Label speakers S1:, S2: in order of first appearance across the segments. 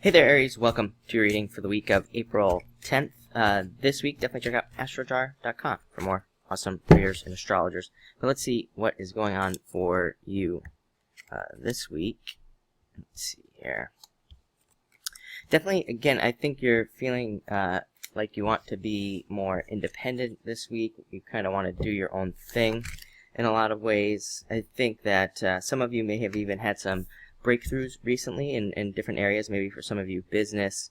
S1: Hey there, Aries. Welcome to your reading for the week of April 10th. This week, definitely check out astrojar.com for more awesome readers and astrologers. But let's see what is going on for you this week. Let's see here. Definitely, again, I think you're feeling like you want to be more independent this week. You kind of want to do your own thing in a lot of ways. I think that some of you may have even had some breakthroughs recently in different areas, maybe for some of you business,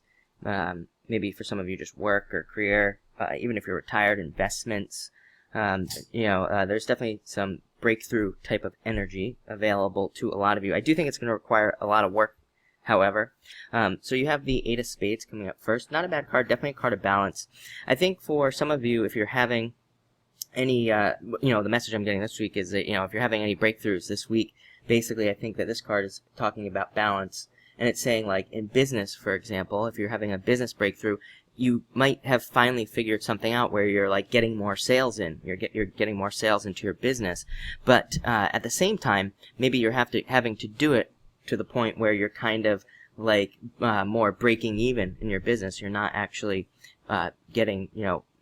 S1: maybe for some of you just work or career, even if you're retired, investments. There's definitely some breakthrough type of energy available to a lot of you. I do think it's going to require a lot of work, however. So you have the Eight of Spades coming up first. Not a bad card, definitely a card of balance. I think for some of you, if you're having any, the message I'm getting this week is that, if you're having any breakthroughs this week, basically I think that this card is talking about balance. And it's saying, like, in business, for example, if you're having a business breakthrough, you might have finally figured something out where you're, like, getting more sales in. You're getting more sales into your business. But at the same time, maybe you're having to do it to the point where you're kind of, like, more breaking even in your business. You're not actually getting,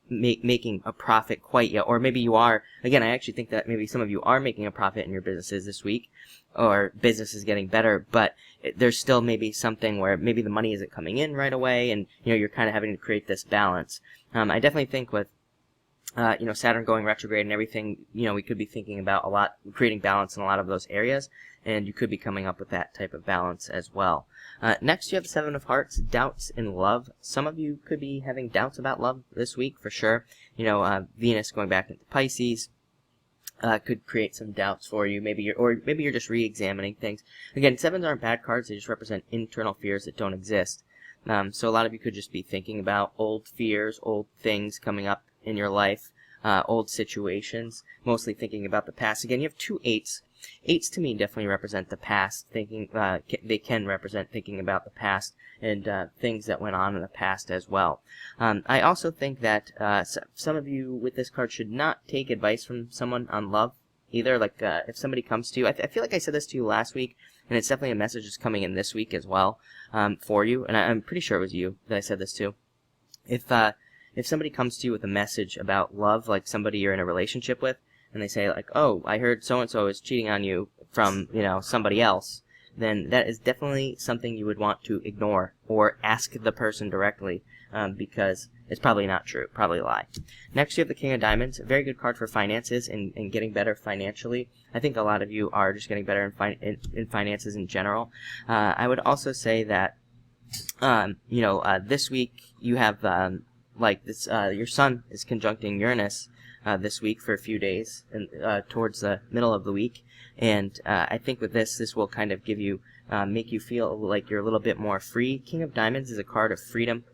S1: making a profit quite yet. Or maybe you are. Again, I actually think that maybe some of you are making a profit in your businesses this week, or business is getting better, but there's still maybe something where maybe the money isn't coming in right away, and you're kind of having to create this balance. I definitely think with Saturn going retrograde and everything, we could be thinking about creating balance in a lot of those areas, and you could be coming up with that type of balance as well. Next, you have the Seven of Hearts, doubts in love. Some of you could be having doubts about love this week, for sure. Venus going back into Pisces could create some doubts for you. Maybe you're just re-examining things. Again, sevens aren't bad cards. They just represent internal fears that don't exist. So a lot of you could just be thinking about old fears, old things coming up in your life, old situations, mostly thinking about the past. Again, you have two eights. Eights to me definitely represent the past. They can represent thinking about the past and things that went on in the past as well. I also think that some of you with this card should not take advice from someone on love either. Like if somebody comes to you, I feel like I said this to you last week, and it's definitely a message that's coming in this week as well for you. And I'm pretty sure it was you that I said this to. If somebody comes to you with a message about love, like somebody you're in a relationship with, and they say, like, oh, I heard so-and-so is cheating on you from, somebody else, then that is definitely something you would want to ignore or ask the person directly, because it's probably not true, probably a lie. Next, you have the King of Diamonds, a very good card for finances and getting better financially. I think a lot of you are just getting better in finances in general. I would also say that, this week you have, your sun is conjuncting Uranus this week for a few days, and towards the middle of the week, and I think with this will kind of give you, make you feel like you're a little bit more free. King of Diamonds is a card of freedom,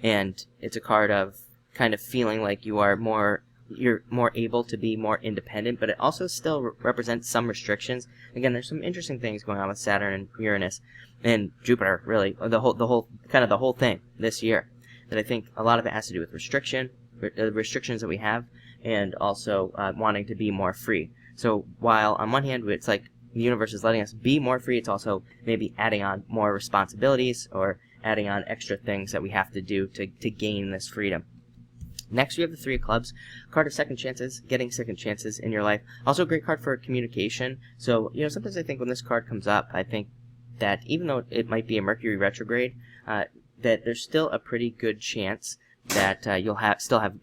S1: and it's a card of kind of feeling like you're more able to be more independent, but it also still represents some restrictions. Again, there's some interesting things going on with Saturn and Uranus and Jupiter, really, the whole thing this year, that I think a lot of it has to do with restrictions that we have, and also wanting to be more free. So while on one hand it's like the universe is letting us be more free, it's also maybe adding on more responsibilities or adding on extra things that we have to do to gain this freedom. Next, we have the Three of Clubs, card of second chances, getting second chances in your life. Also a great card for communication. So, sometimes I think when this card comes up, I think that even though it might be a Mercury retrograde, that there's still a pretty good chance that you'll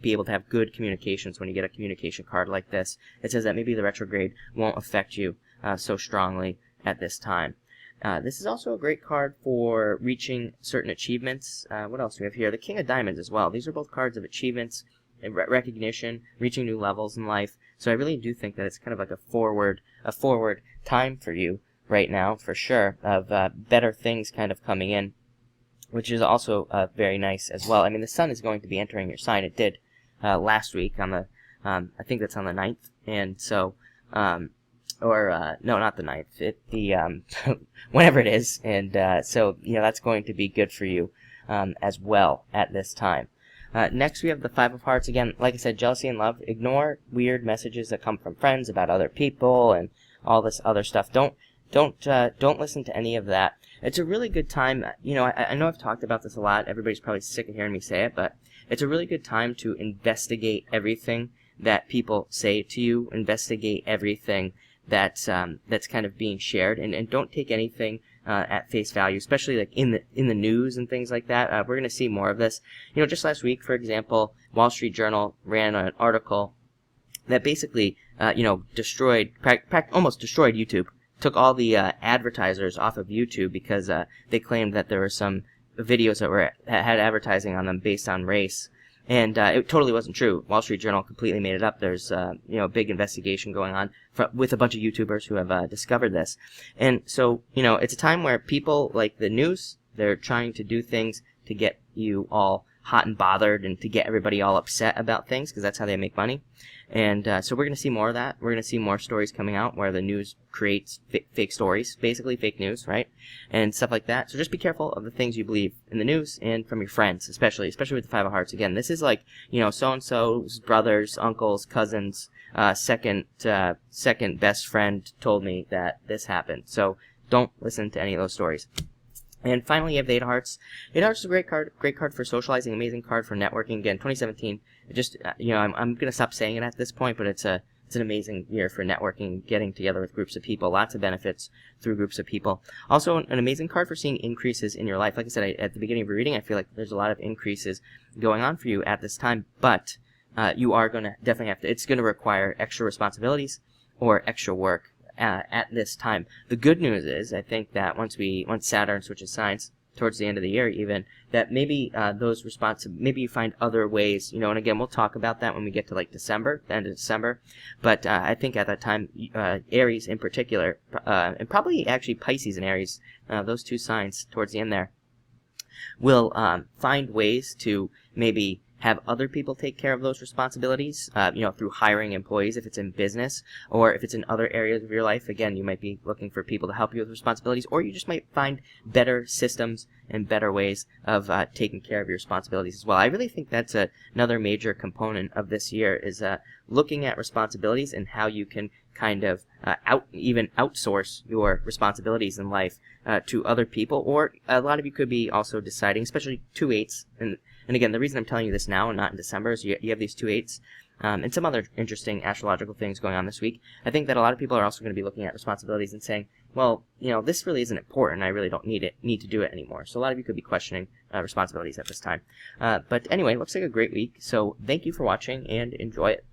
S1: be able to have good communications when you get a communication card like this. It says that maybe the retrograde won't affect you so strongly at this time. This is also a great card for reaching certain achievements. What else do we have here? The King of Diamonds as well. These are both cards of achievements, and recognition, reaching new levels in life. So I really do think that it's kind of like a forward time for you right now, for sure, of better things kind of coming in, which is also very nice as well. I mean, the sun is going to be entering your sign. It did last week on the, I think that's on the 9th, and so, no, not the 9th, whenever it is, and so, that's going to be good for you as well at this time. Next, we have the Five of Hearts. Again, like I said, jealousy and love. Ignore weird messages that come from friends about other people and all this other stuff. Don't listen to any of that. It's a really good time. I know I've talked about this a lot. Everybody's probably sick of hearing me say it, but it's a really good time to investigate everything that people say to you, investigate everything that's kind of being shared, and don't take anything at face value, especially like in the news and things like that. We're going to see more of this. Just last week, for example, Wall Street Journal ran an article that basically almost destroyed YouTube. Took all the advertisers off of YouTube because they claimed that there were some videos that had advertising on them based on race. And it totally wasn't true. Wall Street Journal completely made it up. There's a big investigation going on with a bunch of YouTubers who have discovered this. And so, it's a time where people like the news, they're trying to do things to get you all hot and bothered and to get everybody all upset about things because that's how they make money. And so we're going to see more of that. We're going to see more stories coming out where the news creates fake stories, basically fake news, right? And stuff like that. So just be careful of the things you believe in the news and from your friends, especially with the Five of Hearts. Again, this is like, so-and-so's brothers, uncles, cousins, second best friend told me that this happened. So don't listen to any of those stories. And finally, you have the Eight of Hearts. Eight of Hearts is a great card for socializing, amazing card for networking. Again, 2017. I'm gonna stop saying it at this point, but it's an amazing year for networking, getting together with groups of people. Lots of benefits through groups of people. Also, an amazing card for seeing increases in your life. Like I said, at the beginning of your reading, I feel like there's a lot of increases going on for you at this time, but you are gonna definitely have to. It's gonna require extra responsibilities or extra work. At this time. The good news is, I think that once Saturn switches signs towards the end of the year, even that maybe maybe you find other ways, and again we'll talk about that when we get to like December, the end of December. But I think at that time, Aries in particular, and probably actually Pisces and Aries, those two signs towards the end there, will find ways to maybe have other people take care of those responsibilities, through hiring employees if it's in business, or if it's in other areas of your life. Again, you might be looking for people to help you with responsibilities, or you just might find better systems and better ways of taking care of your responsibilities as well. I really think that's another major component of this year is looking at responsibilities and how you can kind of even outsource your responsibilities in life to other people, or a lot of you could be also deciding, especially 2/8, and again, the reason I'm telling you this now and not in December is you have these 2/8 and some other interesting astrological things going on this week. I think that a lot of people are also going to be looking at responsibilities and saying, well, this really isn't important. I really don't need to do it anymore. So a lot of you could be questioning responsibilities at this time. But anyway, it looks like a great week. So thank you for watching and enjoy it.